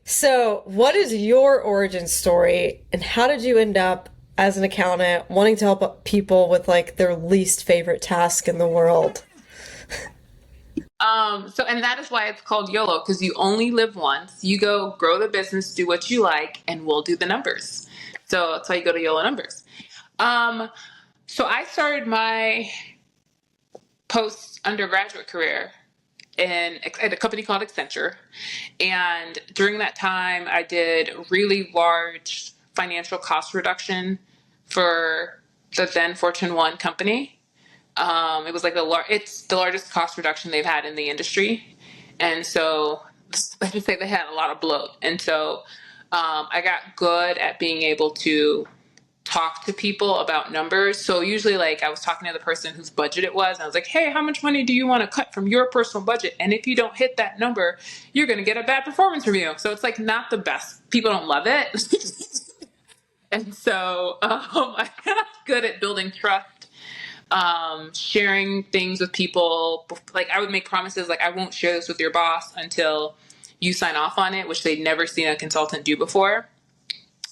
So, what is your origin story and how did you end up as an accountant wanting to help people with like their least favorite task in the world? And that is why it's called YOLO, because you only live once. You go grow the business, do what you like, and we'll do the numbers. So that's why you go to Yolo Numbers. Um, so I started my post undergraduate career at a company called Accenture. And during that time, I did really large financial cost reduction for the then Fortune 1 company. It was like it's the largest cost reduction they've had in the industry. And so let's just say they had a lot of bloat. And so I got good at being able to talk to people about numbers. So usually like I was talking to the person whose budget it was, and I was like, hey, how much money do you want to cut from your personal budget? And if you don't hit that number, you're going to get a bad performance review. So it's like not the best. People don't love it. And so I got good at building trust, sharing things with people. Like I would make promises like I won't share this with your boss until you sign off on it, which they'd never seen a consultant do before.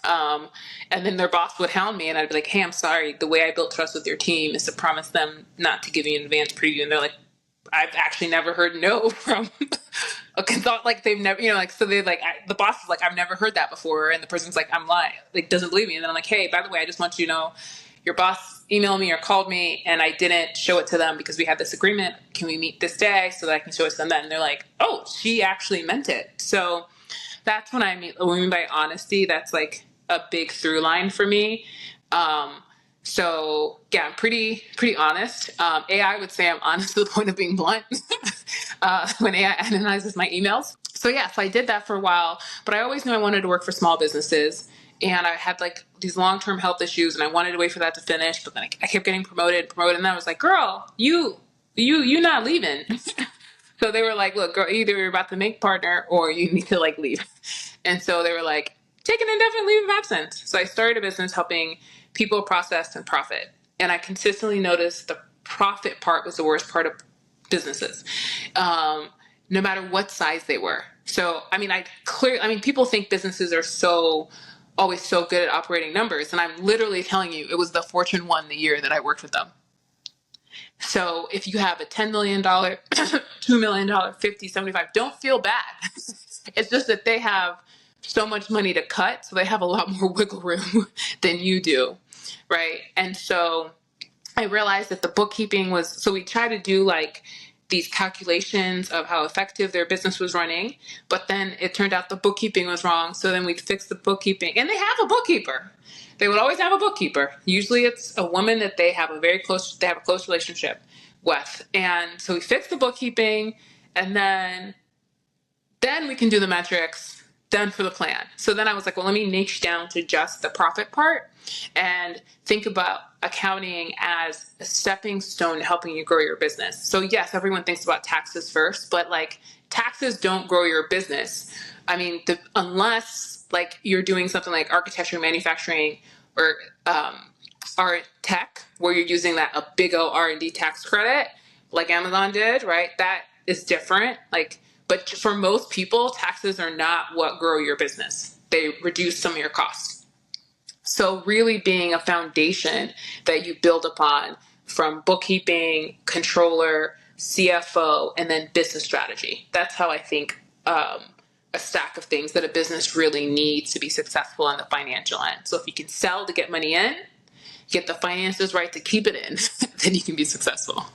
Um, and then their boss would hound me and I'd be like, hey, I'm sorry. The way I built trust with your team is to promise them not to give you an advanced preview. And they're like, I've actually never heard no from a consultant. Like they've never, like, so they like, the boss is like, I've never heard that before. And the person's like, I'm lying, like doesn't believe me. And then I'm like, hey, by the way, I just want you to know your boss emailed me or called me and I didn't show it to them because we had this agreement. Can we meet this day so that I can show it to them then? And they're like, oh, she actually meant it. So that's when what I mean by honesty. That's like a big through line for me. So yeah, I'm pretty honest. AI would say I'm honest to the point of being blunt when AI analyzes my emails. So yeah, so I did that for a while, but I always knew I wanted to work for small businesses. And I had like these long-term health issues and I wanted to wait for that to finish, but then I kept getting promoted. And then I was like, girl, you not leaving. So they were like, look, girl, either you're about to make partner or you need to like leave. And so they were like, take an indefinite leave of absence. So I started a business helping people process and profit. And I consistently noticed the profit part was the worst part of businesses, no matter what size they were. So, people think businesses are always so good at operating numbers. And I'm literally telling you, it was the Fortune 1 the year that I worked with them. So if you have a $10 million, $2 million, 50, 75, don't feel bad. It's just that they have so much money to cut, so they have a lot more wiggle room than you do, right? And so I realized that the bookkeeping so we try to do like these calculations of how effective their business was running, but then it turned out the bookkeeping was wrong. So then we fixed the bookkeeping, and they have a bookkeeper. They would always have a bookkeeper. Usually it's a woman that they have a close relationship with. And so we fixed the bookkeeping, and then we can do the metrics, then for the plan. So then I was like, well, let me niche down to just the profit part and think about accounting as a stepping stone to helping you grow your business. So yes, everyone thinks about taxes first, but like taxes don't grow your business. I mean, unless like you're doing something like architecture, manufacturing, or art tech, where you're using a big O R&D tax credit, like Amazon did, right? That is different. But for most people, taxes are not what grow your business. They reduce some of your costs. So really being a foundation that you build upon from bookkeeping, controller, CFO, and then business strategy. That's how I think a stack of things that a business really needs to be successful on the financial end. So if you can sell to get money in, get the finances right to keep it in, then you can be successful.